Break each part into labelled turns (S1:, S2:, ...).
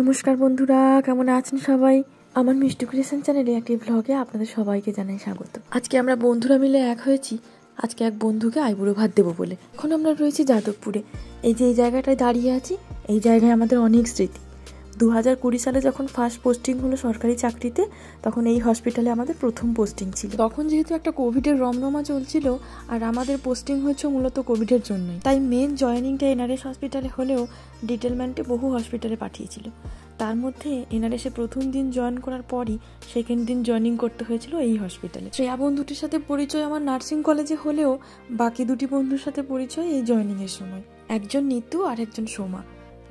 S1: নমস্কার বন্ধুরা, কেমন আছেন সবাই? আমার মিষ্টি ক্রিয়েশন চ্যানেলে একটি ব্লগে আপনাদের সবাইকে জানাই স্বাগত। আজকে আমরা বন্ধুরা মিলে এক হয়েছি আজকে এক বন্ধুকে আইবুড়ো ভাত দেবো বলে। এখন আমরা রয়েছি যাদবপুরে। এই যে এই জায়গাটায় দাঁড়িয়ে আছি, এই জায়গায় আমাদের অনেক স্মৃতি। 2020 সালে যখন ফার্স্ট পোস্টিং হলো সরকারি চাকরিতে, তখন এই হসপিটালে আমাদের প্রথম পোস্টিং ছিল। তখন যেহেতু একটা কোভিডের রমরমা চলছিল আর আমাদের পোস্টিং হয়েছে মূলত কোভিডের জন্যই, তাই মেন জয়েনিংটা এনআরএস হসপিটালে হলেও ডিটেলমেন্টে বহু হসপিটালে পাঠিয়েছিল। তার মধ্যে এনআরএসে প্রথম দিন জয়েন করার পরই সেকেন্ড দিন জয়েনিং করতে হয়েছিল এই হসপিটালে। শ্রেয়া বন্ধুটির সাথে পরিচয় আমার নার্সিং কলেজে হলেও বাকি দুটি বন্ধুর সাথে পরিচয় এই জয়েনিংয়ের সময়। একজন নিতু আর একজন সোমা।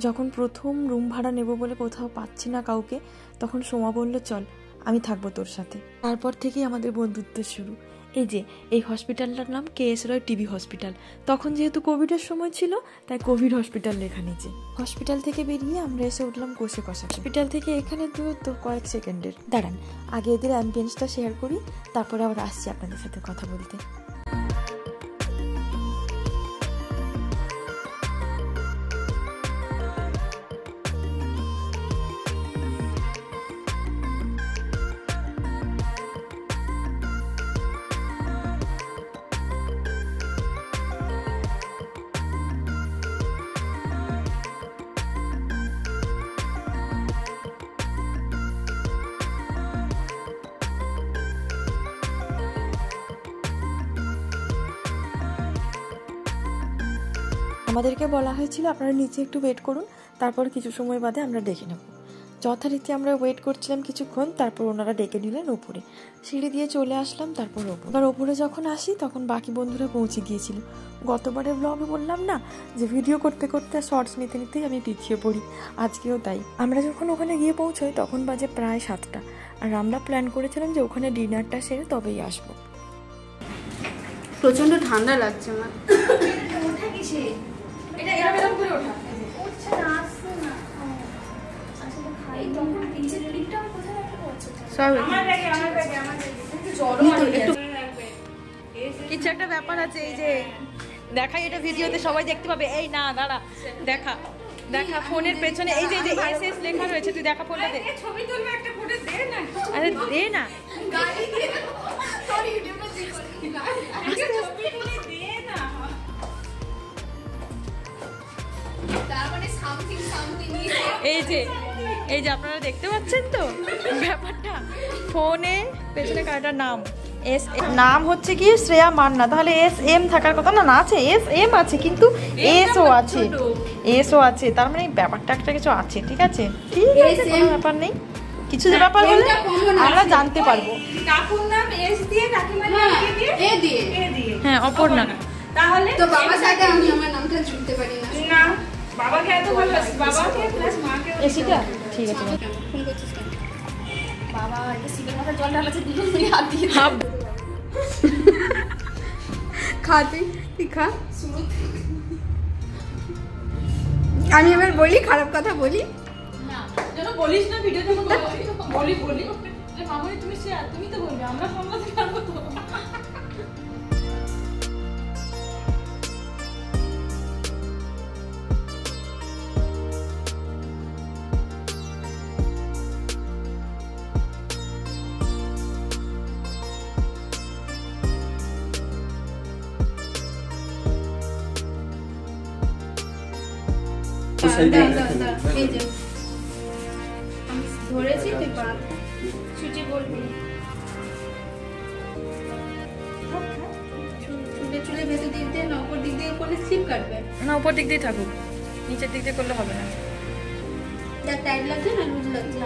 S1: যখন প্রথম রুম ভাড়া নেব বলে কোথাও পাচ্ছি না কাউকে, তখন সোমা বলল, চল আমি থাকবো তোর সাথে। তারপর থেকেই আমাদের বন্ধুত্ব শুরু। এই যে এই হসপিটালটার নাম কেএস রয় টিবি হসপিটাল। তখন যেহেতু কোভিডের সময় ছিল তাই কোভিড হসপিটাল লেখা নিচে। হসপিটাল থেকে বেরিয়ে আমরা এসে উঠলাম কোষে কষা। হসপিটাল থেকে এখানে দূরত্ব কয়েক সেকেন্ডের। দাঁড়ান, আগে এদের অ্যাম্বিয়েন্সটা শেয়ার করি, তারপরে আবার আসছি আপনাদের সাথে কথা বলতে। আমাদেরকে বলা হয়েছিল আপনারা নিচে একটু ওয়েট করুন, তারপর কিছু সময় বাদে আমরা ডেকে নেব। যথারীতি আমরা ওয়েট করছিলাম কিছুক্ষণ, তারপর ওনারা ডেকে নিলেন উপরে। সিঁড়ি দিয়ে চলে আসলাম, তারপর ওপরে যখন আসি তখন বাকি বন্ধুরা পৌঁছে গিয়েছিল। গতবারের ব্লগে বললাম না যে ভিডিও করতে করতে শর্টস নিতে নিতেই আমি পিছিয়ে পড়ি, আজকেও তাই। আমরা যখন ওখানে গিয়ে পৌঁছই তখন বাজে প্রায় 7টা, আর আমরা প্ল্যান করেছিলাম যে ওখানে ডিনারটা সেরে তবেই আসবো।
S2: প্রচন্ড ঠান্ডা লাগছে আমার।
S3: কিছু একটা ব্যাপার আছে, এই যে দেখা, এটা ভিডিওতে সবাই দেখতে পাবে। এই না দাঁড়া, দেখা দেখা ফোনের পেছনে এই যে এস এস লেখা রয়েছে, তুই দেখা ফোনটা দে, ছবি তুলবে একটা ফটো দে না। আরে দে না, গাড়ি দে, সরি ইউটিউবে চেক করতে না, একটা ছবি তুলে দে না। তার মানে সামথিং এই যে আপনারা দেখতে পাচ্ছেন তো ব্যাপারটা, ফোনে পেছনে কারটার নাম এস, নাম হচ্ছে কি শ্রেয়া মান্না, তাহলে এস এম থাকার কথা না, না আছে এস এম আছে, কিন্তু এসও আছে, এসও আছে, তার মানে ব্যাপারটা একটা কিছু আছে। ঠিক আছে, ঠিক আছে, কোনো ব্যাপার নেই, কিছু যে ব্যাপার হলে আমরা জানতে পারবো। কাকুর নাম এস দিয়ে, কাকিমার নাম কি দিয়ে? এ দিয়ে, এ দিয়ে, হ্যাঁ অপর্ণা। তাহলে তো বাবার সাথে আমি আমার নামটা জুড়তে পারি না। না, বাবাকে এত ভালোবাসি, বাবাকে প্লাস মাকে। এসিটা ঠিক আছে, ফোন করছিস কেন? বাবা এটা সিটের মাথায় জল ঢালাছে, দুজন মিলে হাত দিয়ে
S2: খা, তুই খা। আমি এবার বলি, খারাপ কথা বলি
S3: না, যেন বলিস না ভিডিওতে। বলি মামুনি তুমি তুমি তো বলবে, আমরা সামলাতে পারবো তো।
S2: ধরেছি, তুই ছুটি বলবি, চুলে ভেতর দিক দিয়ে না, উপর দিক দিয়ে করলে স্লিপ কাটবে
S3: না, উপর দিক দিয়ে থাকুক, নিচের দিক দিয়ে করলে হবে না।
S2: টাইট লাগছে না লুজ লাগছে?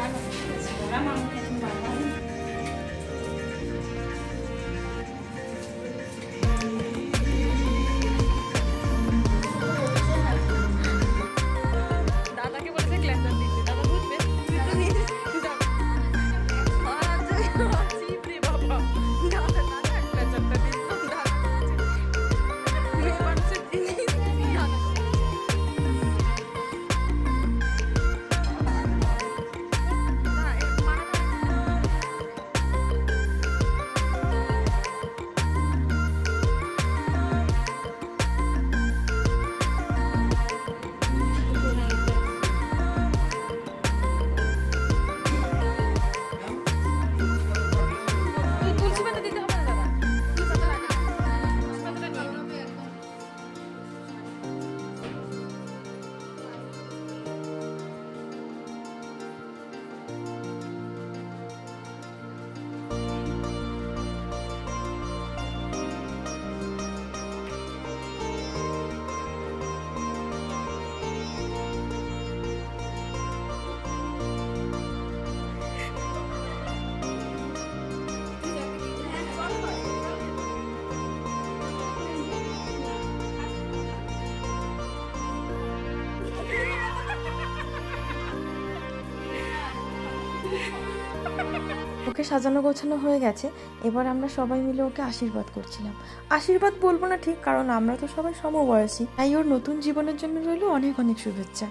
S1: ওকে সাজানো গোছানো হয়ে গেছে, এবার আমরা সবাই মিলে ওকে আশীর্বাদ করছিলাম। আশীর্বাদ বলবো না ঠিক, কারণ আমরা তো সবাই সমবয়সী, তাই ওর নতুন জীবনের জন্য রইল অনেক অনেক শুভেচ্ছা।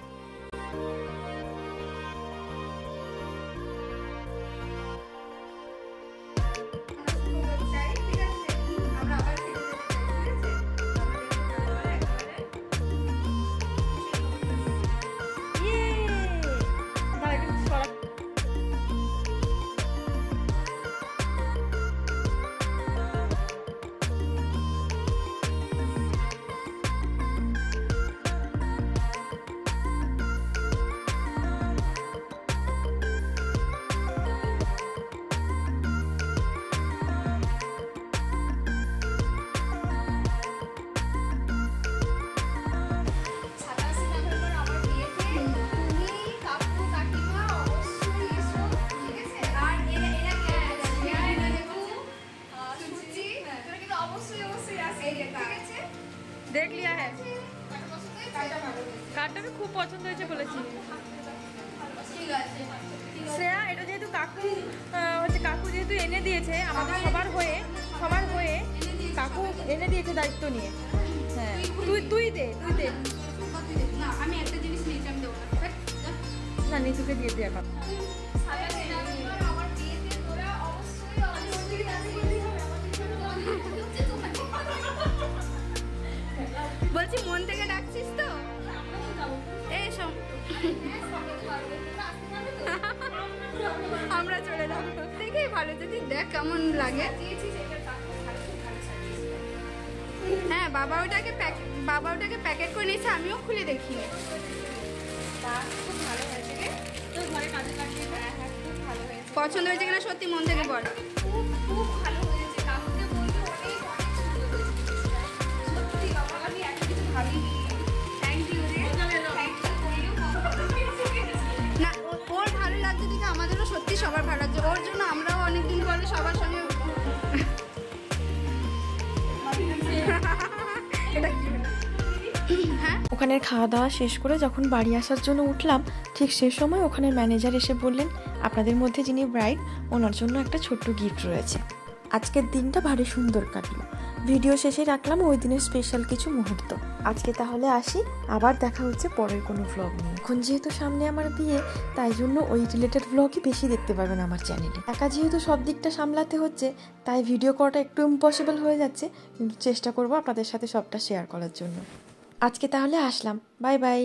S3: देख लिया है, কার্ডটা আমি খুব পছন্দ হয়েছে বলেছি। শ্রেয়া, এটা যেহেতু কাকু কাকু যেহেতু এনে দিয়েছে আমাদের সবার হয়ে কাকু এনে দিয়েছে দায়িত্ব নিয়ে। হ্যাঁ, তুই দে
S2: না, আমি একটা জিনিস নিয়েছি, আমি দেবো
S3: না, নিতুকে দিয়ে দে এখন।
S2: বলছি মন থেকে ডাকছিস তো? আমরা চলে যাবো, দেখেই ভালো, যদি দেখ কেমন লাগে। হ্যাঁ, বাবা ওটাকে প্যাকেট করে নিয়েছে, আমিও খুলে দেখিনি। পছন্দ হয়েছে কিনা সত্যি মন থেকে বল। খুব ভালো হয়েছে, কাকুকে বলতে অনেক সুন্দর হয়েছে। সত্যি বাবা, আমি এত কিছু ভাবিনি। থ্যাংক ইউ রে, না ওর ভালো লাগছে দেখে আমাদেরও সত্যি সবার ভালো লাগছে, ওর জন্য আমরাও অনেকদিন পরে সবার সঙ্গে
S1: ওখানের খাওয়া দাওয়া শেষ করে যখন বাড়ি আসার জন্য উঠলাম, ঠিক সে সময় ওখানের ম্যানেজার এসে বললেন, আপনাদের মধ্যে যিনি ব্রাইড, ওনার জন্য একটা ছোট্ট গিফট রয়েছে। আজকের দিনটা ভারী সুন্দর কাটলো। ভিডিও শেষে রাখলাম ওই দিনের স্পেশাল কিছু মুহূর্ত। আজকে তাহলে আসি, আবার দেখা হচ্ছে পরের কোনো ভ্লগ নিয়ে। এখন যেহেতু সামনে আমার বিয়ে, তাই জন্য ওই রিলেটেড ভ্লগই বেশি দেখতে পাবেন আমার চ্যানেলে। একা যেহেতু সব দিকটা সামলাতে হচ্ছে, তাই ভিডিও করাটা একটু ইম্পসিবল হয়ে যাচ্ছে, কিন্তু চেষ্টা করবো আপনাদের সাথে সবটা শেয়ার করার জন্য। আজকে তাহলে আসলাম, বাই বাই।